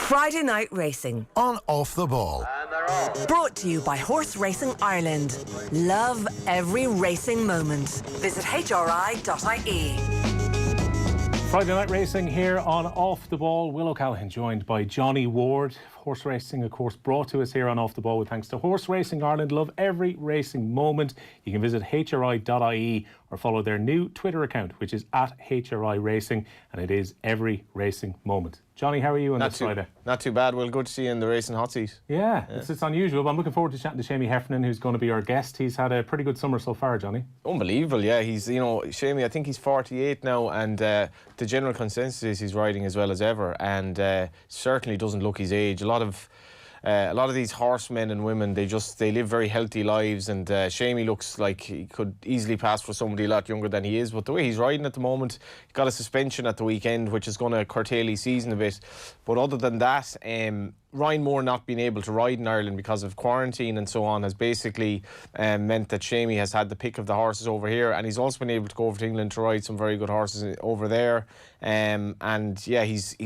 Friday Night Racing on Off the Ball. brought to you by Horse Racing Ireland. Love every racing moment. Visit hri.ie. Friday Night Racing here on Off the Ball. Will O'Callaghan joined by Johnny Ward. Horse racing, of course, brought to us here on Off the Ball with thanks to Horse Racing Ireland. Love every racing moment. You can visit hri.ie or follow their new Twitter account, which is at HRI Racing, and it is every racing moment. Johnny, how are you on this Friday? Not too bad. Well, good to see you in the racing hot seat. Yeah. It's unusual, but I'm looking forward to chatting to Seamie Heffernan, who's going to be our guest. He's had a pretty good summer so far, Johnny. Unbelievable, yeah. He's, Seami, I think he's 48 now, and the general consensus is he's riding as well as ever, and certainly doesn't look his age. A lot of these horsemen and women, they live very healthy lives, and Seami looks like he could easily pass for somebody a lot younger than he is, but the way he's riding at the moment, he got a suspension at the weekend, which is going to curtail his season a bit. But other than that, Ryan Moore not being able to ride in Ireland because of quarantine and so on has basically meant that Seami has had the pick of the horses over here, and he's also been able to go over to England to ride some very good horses over there. And yeah, he's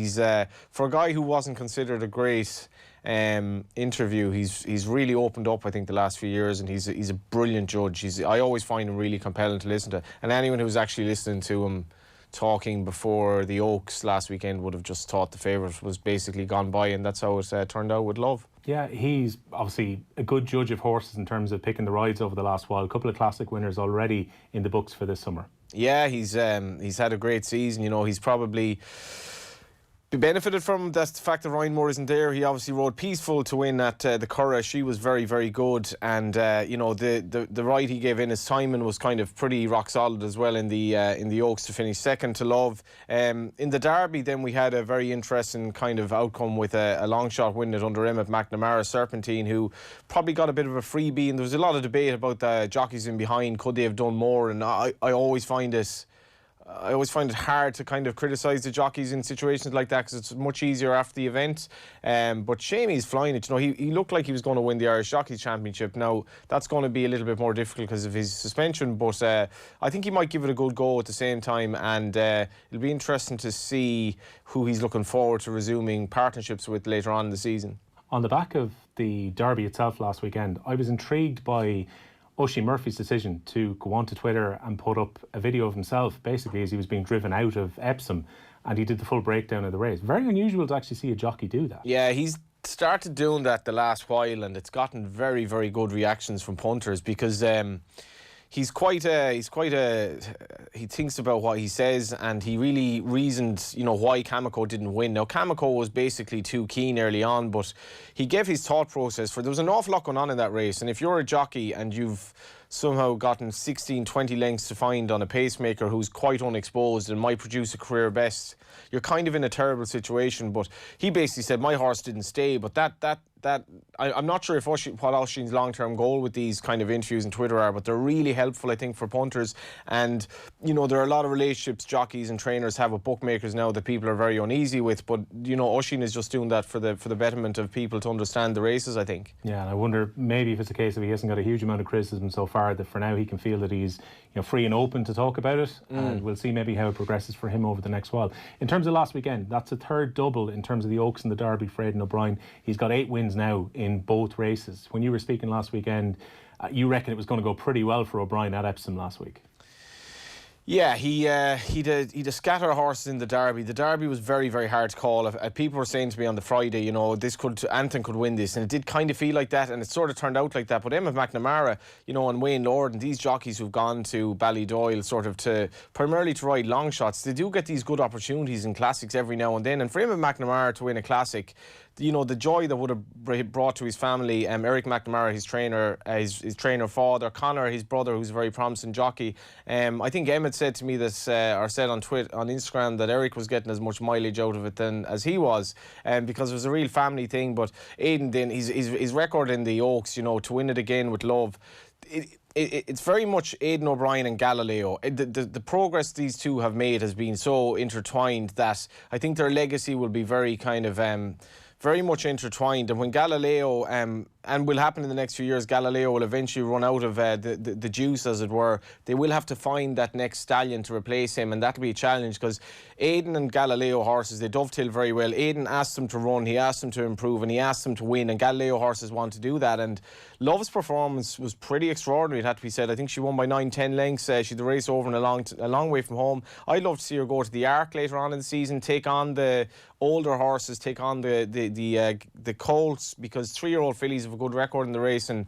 for a guy who wasn't considered a great interview, he's really opened up, I think, the last few years, and he's a brilliant judge. I always find him really compelling to listen to, and anyone who was actually listening to him talking before the Oaks last weekend would have just thought the favourite was basically gone by, and that's how it turned out with Love. Yeah, he's obviously a good judge of horses in terms of picking the rides over the last while. A couple of classic winners already in the books for this summer. Yeah, he's had a great season. He's probably benefited from the fact that Ryan Moore isn't there. He obviously rode Peaceful to win at the Curragh. She was very, very good, and the ride he gave in his timing was kind of pretty rock solid as well in the Oaks to finish second to Love. In the Derby, then we had a very interesting kind of outcome with a long shot win at under Emmett McNamara, Serpentine, who probably got a bit of a freebie, and there was a lot of debate about the jockeys in behind. Could they have done more? And I always find it hard to kind of criticise the jockeys in situations like that, because it's much easier after the event. But Seami's flying it. He looked like he was going to win the Irish Jockeys Championship. Now, that's going to be a little bit more difficult because of his suspension, but I think he might give it a good go at the same time, and it'll be interesting to see who he's looking forward to resuming partnerships with later on in the season. On the back of the Derby itself last weekend, I was intrigued by Oisin Murphy's decision to go onto Twitter and put up a video of himself, basically as he was being driven out of Epsom, and he did the full breakdown of the race. Very unusual to actually see a jockey do that. Yeah, he's started doing that the last while, and it's gotten very, very good reactions from punters, because he thinks about what he says, and he really reasoned, why Cameco didn't win. Now, Cameco was basically too keen early on, but he gave his thought process there was an awful lot going on in that race, and if you're a jockey and you've somehow gotten 16, 20 lengths to find on a pacemaker who's quite unexposed and might produce a career best, you're kind of in a terrible situation. But he basically said, my horse didn't stay, but I'm not sure what Oisin's long-term goal with these kind of interviews on Twitter are, but they're really helpful, I think, for punters. And, there are a lot of relationships jockeys and trainers have with bookmakers now that people are very uneasy with, but, Oisin is just doing that for the betterment of people to understand the races, I think. Yeah, and I wonder maybe if it's a case of he hasn't got a huge amount of criticism so far, that for now he can feel that he's free and open to talk about it, and we'll see maybe how it progresses for him over the next while. In terms of last weekend, that's a third double in terms of the Oaks and the Derby for Aidan O'Brien. He's got 8 wins now in both races. When you were speaking last weekend, you reckon it was going to go pretty well for O'Brien at Epsom last week? Yeah, he'd a scatter of horses in the Derby. The Derby was very, very hard to call. People were saying to me on the Friday, Anton could win this, and it did kind of feel like that, and it sort of turned out like that. But Emmett McNamara, and Wayne Lord, and these jockeys who've gone to Ballydoyle primarily to ride long shots, they do get these good opportunities in classics every now and then. And for Emmett McNamara to win a classic, the joy that would have brought to his family, Eric McNamara, his trainer, his trainer father, Connor, his brother, who's a very promising jockey. I think Emmett said to me that, or said on Instagram, that Eric was getting as much mileage out of it as he was, because it was a real family thing. But Aidan, then his record in the Oaks, to win it again with Love, it's very much Aidan O'Brien and Galileo. The progress these two have made has been so intertwined that I think their legacy will be very kind of very much intertwined. And when Galileo and will happen in the next few years, Galileo will eventually run out of the juice, as it were. They will have to find that next stallion to replace him, and that'll be a challenge, because Aidan and Galileo horses, they dovetail very well. Aidan asked them to run, he asked them to improve, and he asked them to win, and Galileo horses want to do that. And Love's performance was pretty extraordinary, it had to be said. I think she won by 9-10 lengths. She had the race over and a long way from home. I'd love to see her go to the Arc later on in the season, take on the older horses, take on the colts, because 3-year-old fillies have a good record in the race, and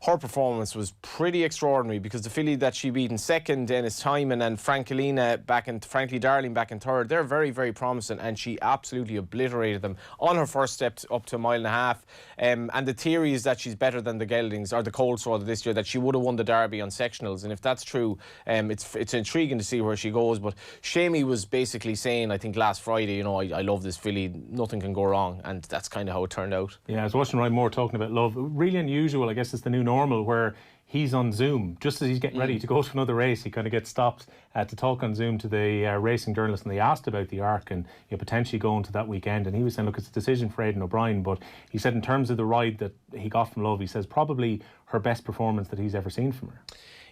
her performance was pretty extraordinary, because the filly that she beat in second, Dennis Timon, and Frankly Darling back in third, they're very, very promising, and she absolutely obliterated them on her first step up to 1.5 miles. And the theory is that she's better than the geldings, or the colts rather, this year, that she would have won the Derby on sectionals, and if that's true, it's intriguing to see where she goes. But Seami was basically saying, I think last Friday, you know, I love this filly, nothing can go wrong, and that's kind of how it turned out. Yeah, I was watching Ryan Moore talking about Love. Really unusual, I guess it's the new normal, where he's on Zoom just as he's getting ready to go to another race. He kind of gets stopped to talk on Zoom to the racing journalist, and they asked about the Arc and potentially going to that weekend, and he was saying, look, it's a decision for Aidan O'Brien, but he said in terms of the ride that he got from Love, he says probably her best performance that he's ever seen from her.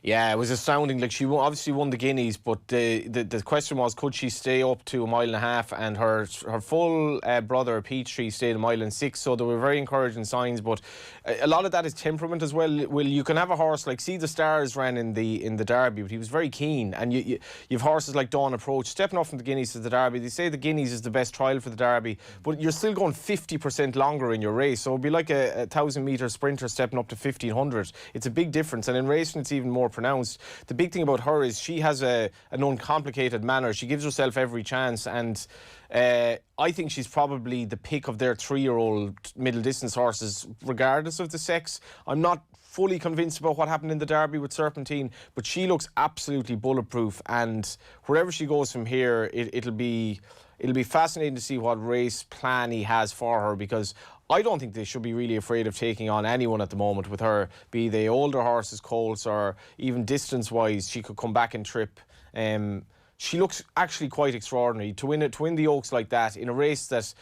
Yeah, it was astounding. Like, she obviously won the Guineas, but the question was, could she stay up to 1.5 miles? And her full brother Peachtree stayed 1.6 miles, so there were very encouraging signs. But a lot of that is temperament as well. Well, you can have a horse like, see, the Stars ran in the Derby, but he was very keen. And you've horses like Dawn Approach stepping up from the Guineas to the Derby. They say the Guineas is the best trial for the Derby, but you're still going 50% longer in your race. So it'd be like a 1,000-metre sprinter stepping up to 1,500. It's a big difference, and in racing it's even more pronounced. The big thing about her is she has an uncomplicated manner. She gives herself every chance, and I think she's probably the pick of their 3-year-old middle distance horses, regardless of the sex. I'm not fully convinced about what happened in the Derby with Serpentine, but she looks absolutely bulletproof, and wherever she goes from here, it'll be fascinating to see what race plan he has for her, because I don't think they should be really afraid of taking on anyone at the moment with her, be they older horses, colts, or even distance-wise. She could come back and trip. She looks actually quite extraordinary. To win the Oaks like that in a race that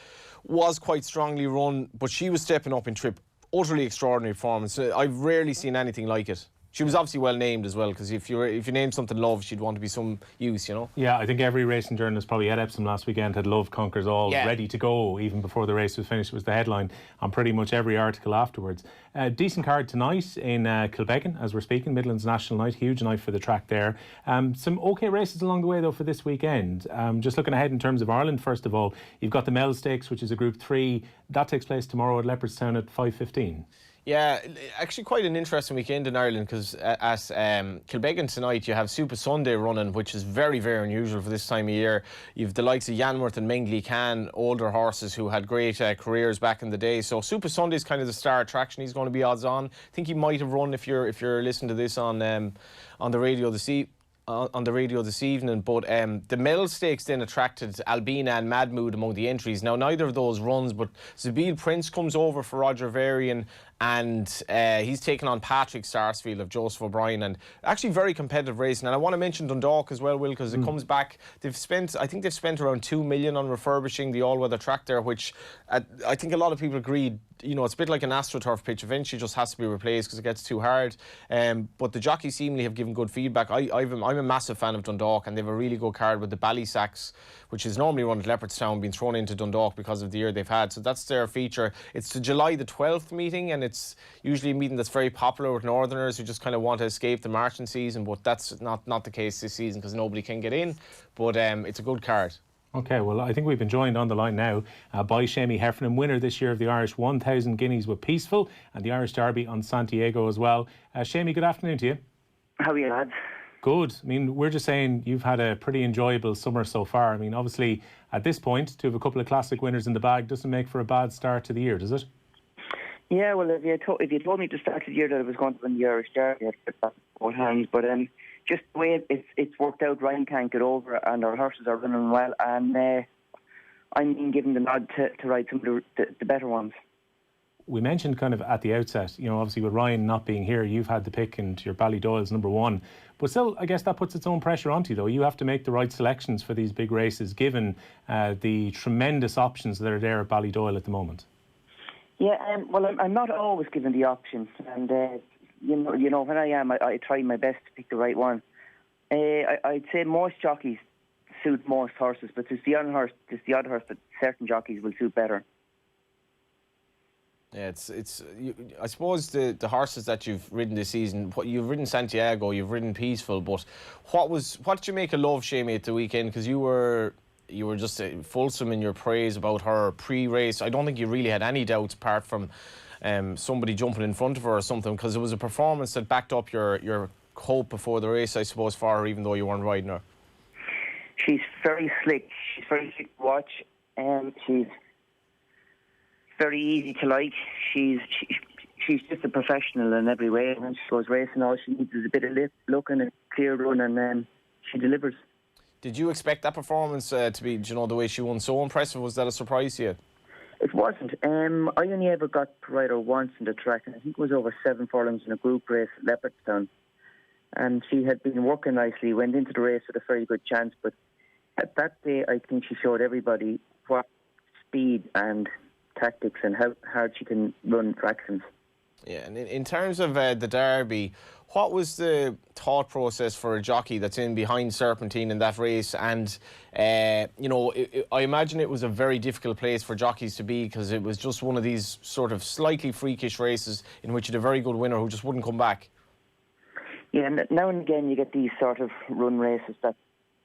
was quite strongly run, but she was stepping up in trip. Utterly extraordinary performance. I've rarely seen anything like it. She was obviously well named as well, because if you name something Love, she'd want to be some use, you know. Yeah, I think every racing journalist, probably Ed Epsom last weekend, had Love Conquers All ready to go even before the race was finished. It was the headline on pretty much every article afterwards. Decent card tonight in Kilbeggan, as we're speaking, Midlands National Night, huge night for the track there. Some okay races along the way though for this weekend. Just looking ahead in terms of Ireland, first of all, you've got the Mel Stakes, which is a Group 3. That takes place tomorrow at Leopardstown at 5:15. Yeah, actually quite an interesting weekend in Ireland, because at Kilbeggan tonight you have Super Sunday running, which is very, very unusual for this time of year. You've the likes of Yanworth and Mengley Khan, older horses who had great careers back in the day. So Super Sunday is kind of the star attraction. He's going to be odds on. I think he might have run if you're listening to this on the radio this evening. But the Medal Stakes then attracted Albina and Madmood among the entries. Now, neither of those runs, but Zabeel Prince comes over for Roger Varian, and he's taken on Patrick Sarsfield of Joseph O'Brien, and actually very competitive racing. And I want to mention Dundalk as well, Will, because it comes back. I think they've spent around 2 million on refurbishing the all-weather track there, which I think a lot of people agreed, you know, it's a bit like an AstroTurf pitch. Eventually just has to be replaced because it gets too hard. But the jockeys seemingly have given good feedback. I'm a massive fan of Dundalk, and they have a really good card with the Ballysacks, which is normally run at Leopardstown, being thrown into Dundalk because of the year they've had. So that's their feature. It's the July the 12th meeting, and it's usually a meeting that's very popular with Northerners who just kind of want to escape the marching season, but that's not the case this season because nobody can get in. But it's a good card. Okay, well, I think we've been joined on the line now by Seamie Heffernan, winner this year of the Irish 1,000 Guineas with Peaceful and the Irish Derby on Santiago as well. Seamie, good afternoon to you. How are you, lads? Good. I mean, we're just saying you've had a pretty enjoyable summer so far. I mean, obviously, at this point, to have a couple of classic winners in the bag doesn't make for a bad start to the year, does it? Yeah, well, if you told me to start the year that I was going to win the Irish Derby, I'd put that in both hands. But just the way it's worked out, Ryan can't get over, and our horses are running well, and I'm giving the nod to ride some of the better ones. We mentioned kind of at the outset, you know, obviously with Ryan not being here, you've had the pick and your Ballydoyle's number one. But still, I guess that puts its own pressure onto you, though. You have to make the right selections for these big races, given the tremendous options that are there at Ballydoyle at the moment. Yeah, well, I'm not always given the options, and you know, when I am, I try my best to pick the right one. I'd say most jockeys suit most horses, but there's the odd horse that certain jockeys will suit better. Yeah, I suppose the horses that you've ridden this season, you've ridden Santiago, you've ridden Peaceful, but what did you make of Love, Seamie, at the weekend? Because you were just fulsome in your praise about her pre-race. I don't think you really had any doubts apart from somebody jumping in front of her or something, because it was a performance that backed up your hope before the race, I suppose, for her, even though you weren't riding her. She's very slick. She's very slick to watch, and she's very easy to like. She's just a professional in every way. When she goes racing, all she needs is a bit of luck and a clear run, and she delivers. Did you expect that performance to be, you know, the way she won so impressive? Was that a surprise to you? It wasn't. I only ever got to ride her once in the track, and I think it was over 7 furlongs in a group race at Leopardstown. And she had been working nicely, went into the race with a very good chance, but at that day I think she showed everybody what speed and tactics and how hard she can run fractions. Yeah, and in terms of the Derby, what was the thought process for a jockey that's in behind Serpentine in that race? And, you know, I imagine it was a very difficult place for jockeys to be, because it was just one of these sort of slightly freakish races in which you had a very good winner who just wouldn't come back. Yeah, now and again you get these sort of run races that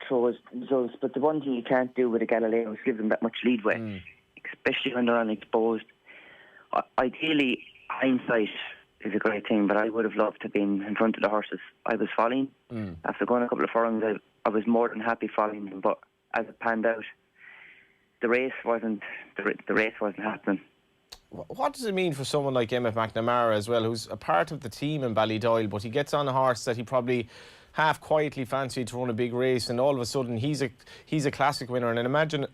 throws results, but the one thing you can't do with a Galileo is give them that much leadway, especially when they're unexposed. Ideally, hindsight is a great thing, but I would have loved to have been in front of the horses I was following. After going a couple of furlongs, I was more than happy following them, but as it panned out, the race wasn't happening. What does it mean for someone like Emmett McNamara as well, who's a part of the team in Ballydoyle, but he gets on a horse that he probably half quietly fancied to run a big race, and all of a sudden he's a classic winner? And I imagine,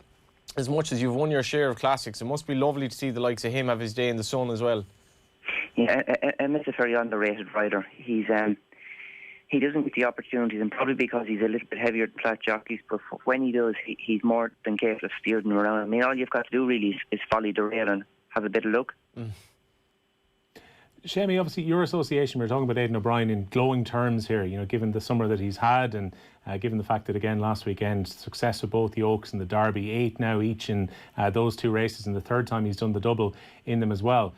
as much as you've won your share of classics, it must be lovely to see the likes of him have his day in the sun as well. Yeah, Emmett's a very underrated rider. He doesn't get the opportunities, and probably because he's a little bit heavier than flat jockeys, but when he does, he's more than capable of steering them around. I mean, all you've got to do really is follow the rail and have a bit of luck. Seami, obviously your association, we're talking about Aidan O'Brien in glowing terms here, you know, given the summer that he's had, and given the fact that, again, last weekend, success with both the Oaks and the Derby, 8 now each in those 2 races, and the third time he's done the double in them as well.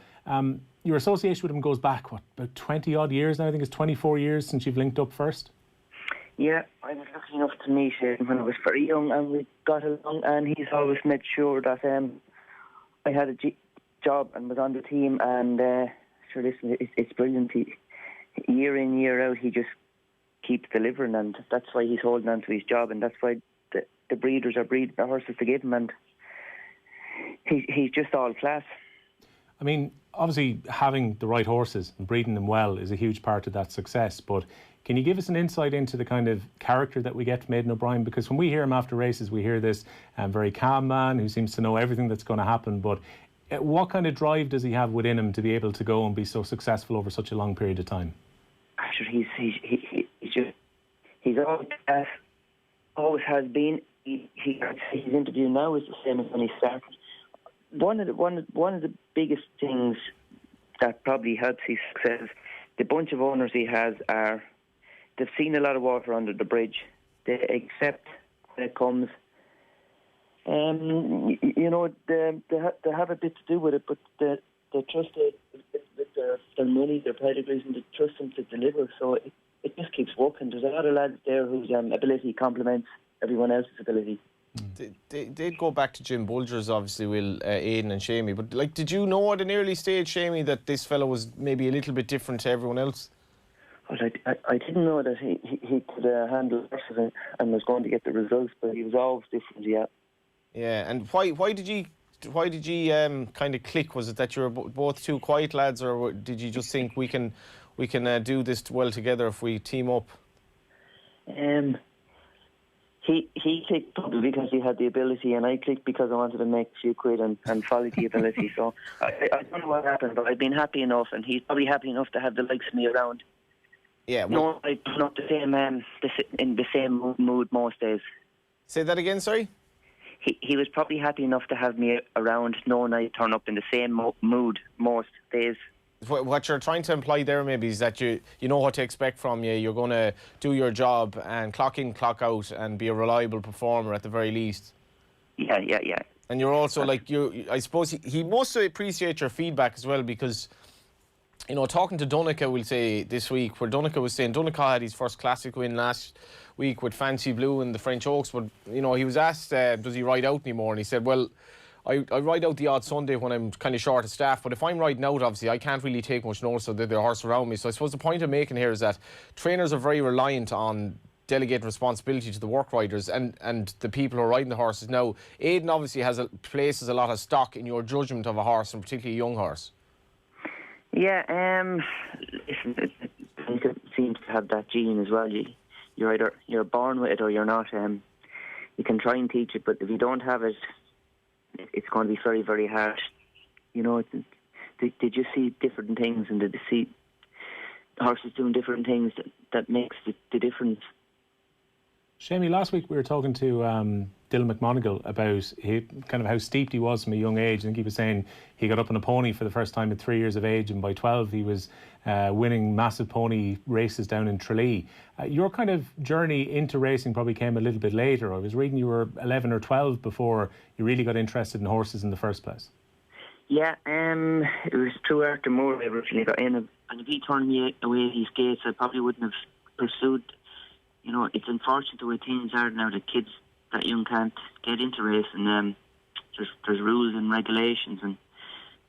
Your association with him goes back, about 20 odd years now? I think it's 24 years since you've linked up first. Yeah, I was lucky enough to meet him when I was very young, and we got along, and he's always made sure that I had a job and was on the team, and sure, listen, it's brilliant. Year in, year out, he just keeps delivering, and that's why he's holding on to his job, and that's why the breeders are breeding the horses to give him, and he's just all class. I mean, obviously having the right horses and breeding them well is a huge part of that success, but can you give us an insight into the kind of character that we get from Aidan O'Brien? Because when we hear him after races, we hear this very calm man who seems to know everything that's going to happen, but what kind of drive does he have within him to be able to go and be so successful over such a long period of time? Actually, he's always has been. His interview now is the same as when he started. One of the biggest things that probably helps his success, the bunch of owners he has they've seen a lot of water under the bridge. They accept when it comes. You know, they have a bit to do with it, but they trust it with their money, their pedigrees, and they trust them to deliver. So it just keeps working. There's a lot of lads there whose ability complements everyone else's ability. They'd go back to Jim Bulger's, obviously, Will, Aidan and Seami. But, like, did you know at an early stage, Seami, that this fellow was maybe a little bit different to everyone else? Well, I didn't know that he could handle horses and was going to get the results, but he was always different, yeah. Yeah, and why did you kind of click? Was it that you were both two quiet lads, or did you just think we can do this well together if we team up? He clicked probably because he had the ability, and I clicked because I wanted to make a few quid and follow the ability. So I don't know what happened, but I've been happy enough, and he's probably happy enough to have the likes of me around. Yeah, well, no, I'm not the same in the same mood most days. Say that again, sorry? he was probably happy enough to have me around, knowing I'd turn up in the same mood most days. What you're trying to imply there maybe is that you know what to expect from you. You're going to do your job and clock in, clock out, and be a reliable performer at the very least. Yeah. And you're also I suppose he must appreciate your feedback as well, because, you know, talking to Donica, we'll say this week, where Donica was saying Donica had his first classic win last week with Fancy Blue in the French Oaks, but, you know, he was asked, does he ride out anymore? And he said, well, I ride out the odd Sunday when I'm kind of short of staff, but if I'm riding out, obviously, I can't really take much notice of the horse around me. So I suppose the point I'm making here is that trainers are very reliant on delegating responsibility to the work riders and the people who are riding the horses. Now, Aidan obviously places a lot of stock in your judgment of a horse, and particularly a young horse. Yeah, listen, it seems to have that gene as well. You're born with it or you're not. You can try and teach it, but if you don't have it, it's going to be very, very hard. You know, did you see different things, and did you see horses doing different things that makes the difference? Seamie, last week we were talking to Dylan McMonigal about kind of how steeped he was from a young age. I think he was saying he got up on a pony for the first time at 3 years of age, and by 12 he was winning massive pony races down in Tralee. Your kind of journey into racing probably came a little bit later. I was reading you were 11 or 12 before you really got interested in horses in the first place. Yeah, it was through Arthur Moore I originally got in, and if he turned me away these gates, I probably wouldn't have pursued. You know, it's unfortunate the way things are now that kids that young can't get into racing. There's rules and regulations and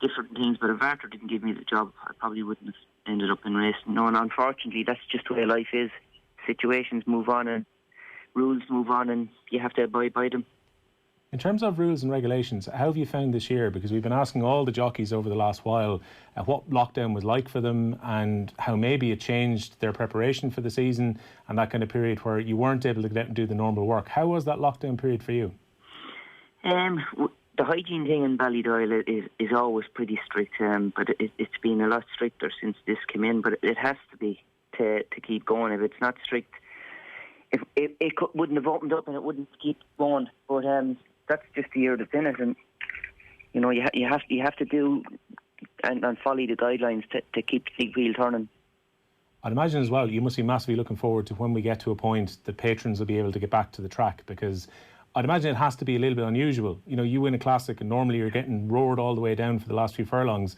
different things, but if Arthur didn't give me the job, I probably wouldn't have ended up in racing. No, and unfortunately, that's just the way life is. Situations move on and rules move on, and you have to abide by them. In terms of rules and regulations, how have you found this year? Because we've been asking all the jockeys over the last while what lockdown was like for them, and how maybe it changed their preparation for the season, and that kind of period where you weren't able to get out and do the normal work. How was that lockdown period for you? The hygiene thing in Ballydoyle is always pretty strict, but it's been a lot stricter since this came in. But it has to be to keep going. If it's not strict, if it wouldn't have opened up and it wouldn't keep going. But that's just the year that's in it, and you know you have to do and follow the guidelines to keep the wheel turning. I'd imagine as well you must be massively looking forward to when we get to a point that patrons will be able to get back to the track, because I'd imagine it has to be a little bit unusual. You know, you win a classic and normally you're getting roared all the way down for the last few furlongs,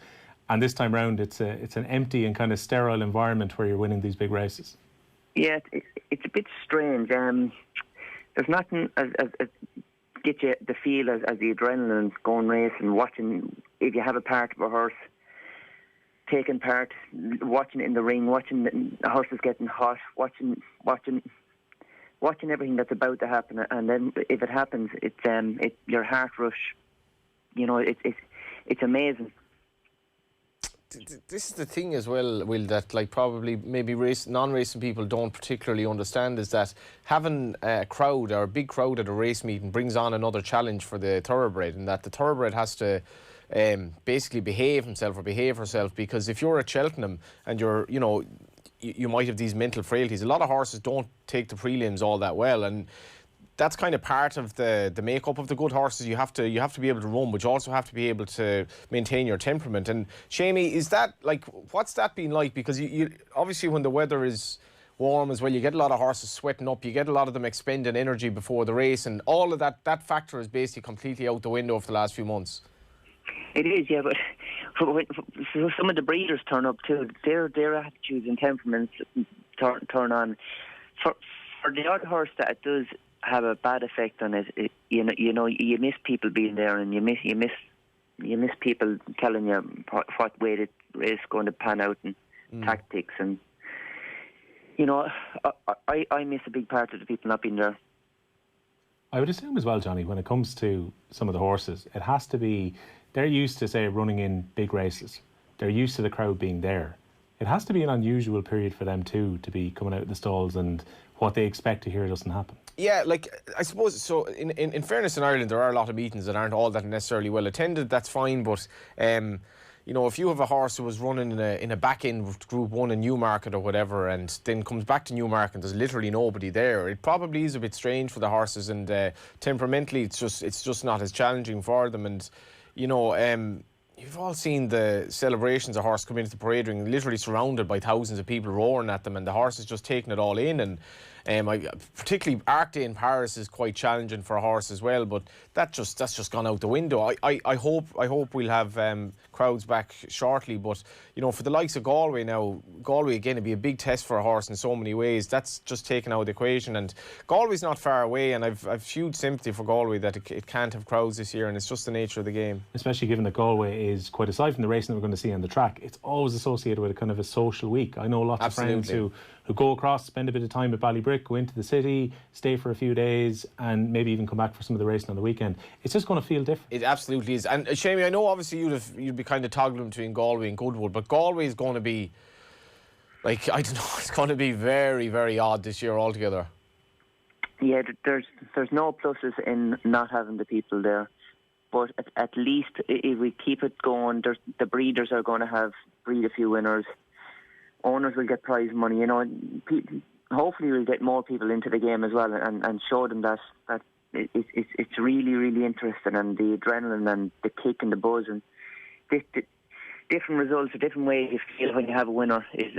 and this time round it's an empty and kind of sterile environment where you're winning these big races. Yeah, it's a bit strange. There's nothing as get you the feel as the adrenaline going racing, watching, if you have a part of a horse, taking part, watching it in the ring, watching the horses getting hot, watching everything that's about to happen, and then if it happens, it's your heart rush. You know, it's amazing. This is the thing as well, Will, that like probably maybe non-racing people don't particularly understand, is that having a crowd or a big crowd at a race meeting brings on another challenge for the thoroughbred, and that the thoroughbred has to basically behave himself or behave herself, because if you're at Cheltenham and you're, you know, you might have these mental frailties. A lot of horses don't take the prelims all that well, and that's kind of part of the makeup of the good horses. You have to be able to run, but you also have to be able to maintain your temperament. And Seamie, is that like, what's that been like? Because you obviously when the weather is warm as well, you get a lot of horses sweating up, you get a lot of them expending energy before the race, and all of that factor is basically completely out the window for the last few months. It is, yeah, but for some of the breeders turn up too. Their attitudes and temperaments turn on. For the odd horse that it does have a bad effect on it, you know, you miss people being there, and you miss people telling you what way the race is going to pan out, and tactics, and you know, I miss a big part of the people not being there. I would assume as well, Johnny, when it comes to some of the horses, it has to be, they're used to, say, running in big races. They're used to the crowd being there. It has to be an unusual period for them too, to be coming out of the stalls, and what they expect to hear doesn't happen. Yeah, like, I suppose, so in fairness, in Ireland there are a lot of meetings that aren't all that necessarily well attended. That's fine, but you know, if you have a horse who was running in a back end Group 1 in Newmarket or whatever, and then comes back to Newmarket and there's literally nobody there, it probably is a bit strange for the horses, and temperamentally it's just not as challenging for them. And you know, you've all seen the celebrations a horse come into the parade ring, literally surrounded by thousands of people roaring at them, and the horse is just taking it all in. And particularly Arc Day in Paris is quite challenging for a horse as well, but that's just gone out the window. I hope we'll have crowds back shortly, but you know, for the likes of Galway now, Galway again would be a big test for a horse in so many ways. That's just taken out of the equation, and Galway's not far away, and I've huge sympathy for Galway that it can't have crowds this year, and it's just the nature of the game. Especially given that Galway is, quite aside from the racing that we're going to see on the track, it's always associated with a kind of a social week. I know lots of friends who go across, spend a bit of time at Ballybrick, go into the city, stay for a few days, and maybe even come back for some of the racing on the weekend. It's just going to feel different. It absolutely is. And Seamie, I know obviously you'd be kind of toggling between Galway and Goodwood, but Galway is going to be, like, I don't know, it's going to be very, very odd this year altogether. Yeah, there's no pluses in not having the people there, but at least if we keep it going, the breeders are going to breed a few winners. Owners will get prize money, you know. Hopefully we'll get more people into the game as well, and show them that it's really, really interesting, and the adrenaline and the kick and the buzz and different results, a different way you feel when you have a winner is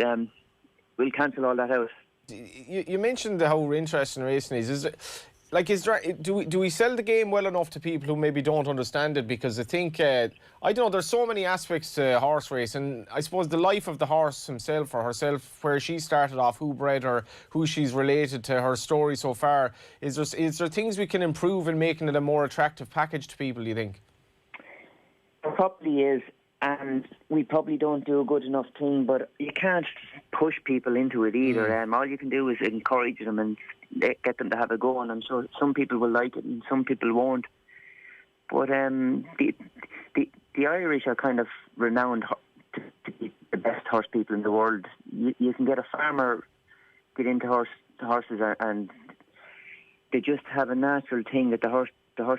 we'll cancel all that out. You mentioned how interesting racing is. Do we sell the game well enough to people who maybe don't understand it? Because I think, I don't know, there's so many aspects to horse race, and I suppose the life of the horse himself or herself, where she started off, who bred her, who she's related to, her story so far. Is there things we can improve in making it a more attractive package to people, do you think? There probably is, and we probably don't do a good enough thing, but you can't push people into it either. All you can do is encourage them and get them to have a go, and I'm sure some people will like it and some people won't. But the Irish are kind of renowned to be the best horse people in the world. You can get a farmer get into horses, and they just have a natural thing that the horse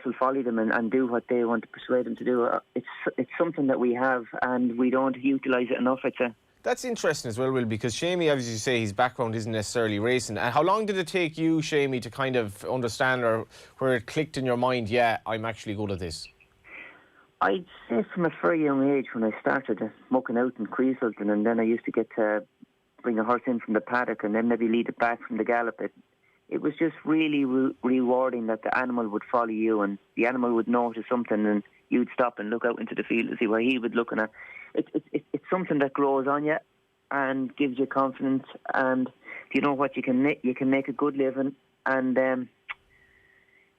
will follow them and do what they want to persuade them to do. It's something that we have, and we don't utilise it enough, I'd say. That's interesting as well, Will, because Seami, as you say, his background isn't necessarily racing. And how long did it take you, Seami, to kind of understand, or where it clicked in your mind, yeah, I'm actually good at this? I'd say from a very young age, when I started mucking out in Creaselton, and then I used to get to bring a horse in from the paddock and then maybe lead it back from the gallop. It was just really rewarding that the animal would follow you, and the animal would notice something, and you'd stop and look out into the field to see what he was looking at. It's something that grows on you and gives you confidence, and you know what, you can make a good living, and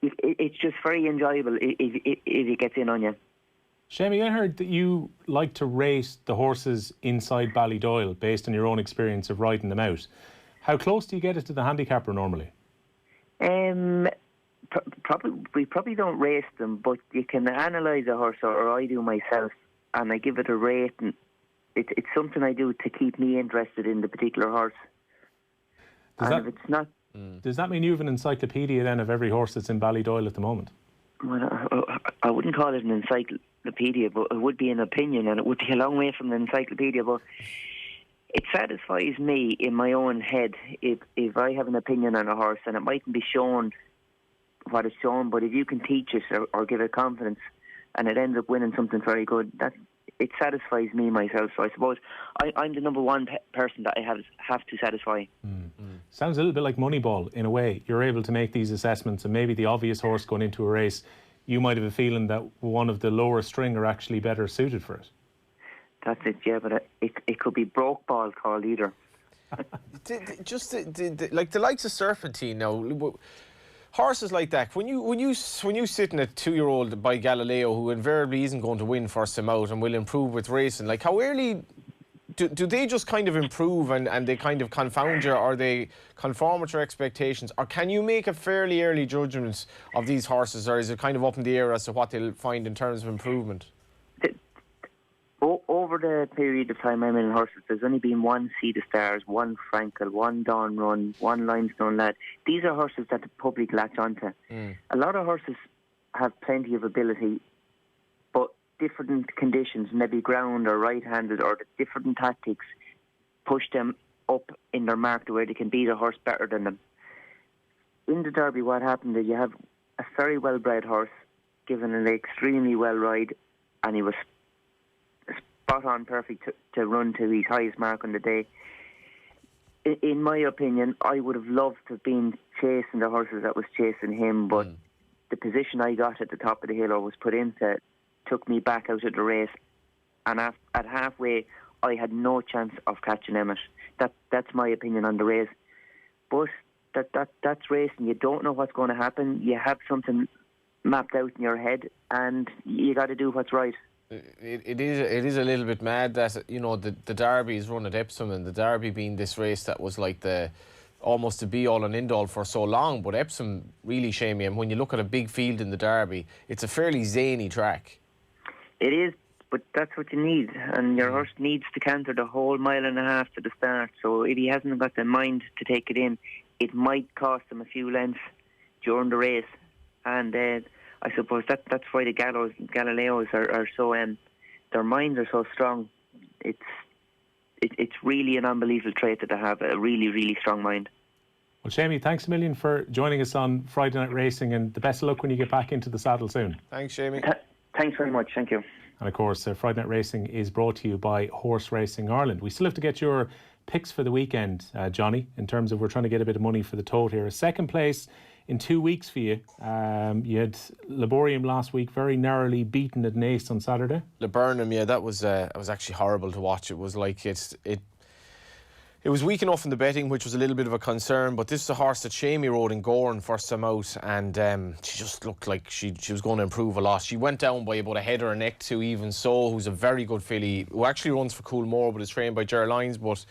it's just very enjoyable if it gets in on you. Seami, I heard that you like to race the horses inside Ballydoyle based on your own experience of riding them out. How close do you get it to the handicapper normally? We probably don't race them, but you can analyse a horse, or I do myself, and I give it a rate, and it's something I do to keep me interested in the particular horse. If it's not... Does that mean you have an encyclopedia then of every horse that's in Ballydoyle at the moment? Well, I wouldn't call it an encyclopedia, but it would be an opinion, and it would be a long way from an encyclopedia, but it satisfies me in my own head if I have an opinion on a horse, and it mightn't be shown what it's shown, but if you can teach it or give it confidence and it ends up winning something very good, it satisfies me myself. So I suppose I'm the number one person that I have to satisfy. Sounds a little bit like Moneyball in a way. You're able to make these assessments, and maybe the obvious horse going into a race, you might have a feeling that one of the lower string are actually better suited for it. That's it, yeah, but it could be broke ball called either. Like the likes of Serpentine now, horses like that, when you sit in a 2-year-old by Galileo, who invariably isn't going to win first time out and will improve with racing, like how early do they just kind of improve and they kind of confound you, or they conform with your expectations, or can you make a fairly early judgment of these horses, or is it kind of up in the air as to what they'll find in terms of improvement? Over the period of time I'm in horses, there's only been one Sea of Stars, one Frankel, one Dawn Run, one Limestone Lad. These are horses that the public latch onto. A lot of horses have plenty of ability, but different conditions, maybe ground or right-handed, or the different tactics, push them up in their mark to where they can beat a horse better than them. In the Derby, what happened is you have a very well-bred horse given an extremely well ride, and he was spot on perfect to run to his highest mark on the day. In my opinion, I would have loved to have been chasing the horses that was chasing him, but the position I got at the top of the hill or was put into took me back out of the race, and at halfway I had no chance of catching Emmett. That's my opinion on the race. But that's racing. You don't know what's going to happen. You have something mapped out in your head, and you got to do what's right. It is a little bit mad that, you know, the Derby is run at Epsom, and the Derby being this race that was like almost the be all and end all for so long. But Epsom really, Seamie, and when you look at a big field in the Derby, it's a fairly zany track. It is, but that's what you need, and your horse needs to canter the whole mile and a half to the start. So if he hasn't got the mind to take it in, it might cost him a few lengths during the race, and I suppose that's why the Galileos are so their minds are so strong. It's really an unbelievable trait that they have, a really, really strong mind. Well, Seamie, thanks a million for joining us on Friday Night Racing, and the best of luck when you get back into the saddle soon. Thanks, Seamie. Thanks very much. Thank you. And of course, Friday Night Racing is brought to you by Horse Racing Ireland. We still have to get your picks for the weekend, Johnny, in terms of we're trying to get a bit of money for the tote here. A second place in 2 weeks for you. You had Laborium last week, very narrowly beaten at Naas on Saturday. Laburnum, yeah, that was actually horrible to watch. It was like it was weak enough in the betting, which was a little bit of a concern, but this is a horse that Seami rode in Goran first time out, and she just looked like she was going to improve a lot. She went down by about a head or a neck to Even So, who's a very good filly, who actually runs for Coolmore but is trained by Ger Lyons, but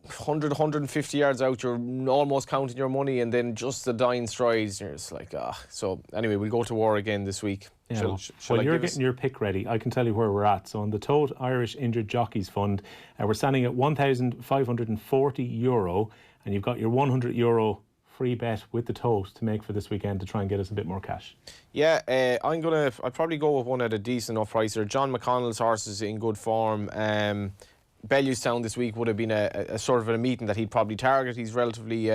100, 150 yards out, you're almost counting your money, and then just the dying strides, you're just like, So anyway, we'll go to war again this week. Yeah, well, you're getting your pick ready. I can tell you where we're at. So on the Tote Irish Injured Jockeys Fund, we're standing at €1,540, and you've got your €100 free bet with the Tote to make for this weekend to try and get us a bit more cash. Yeah, I'll probably go with one at a decent enough price. John McConnell's horse is in good form. Bellewstown this week would have been a sort of a meeting that he'd probably target. He's relatively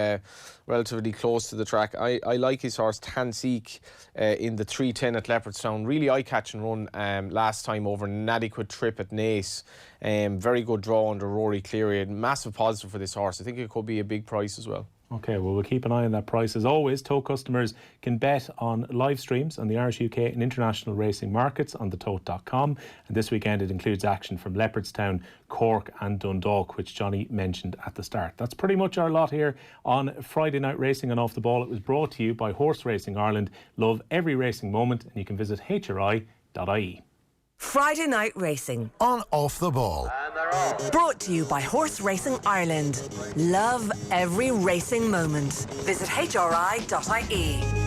close to the track. I like his horse Tanseek in the 3:10 at Leopardstown. Really eye-catching run last time over an inadequate trip at Naas. Very good draw under Rory Cleary. Massive positive for this horse. I think it could be a big price as well. Okay, well, we'll keep an eye on that price. As always, Tote customers can bet on live streams on the Irish, UK and international racing markets on thetote.com. And this weekend it includes action from Leopardstown, Cork and Dundalk, which Johnny mentioned at the start. That's pretty much our lot here on Friday Night Racing and Off the Ball. It was brought to you by Horse Racing Ireland. Love every racing moment, and you can visit hri.ie. Friday Night Racing on Off the Ball. Brought to you by Horse Racing Ireland. Love every racing moment. Visit hri.ie.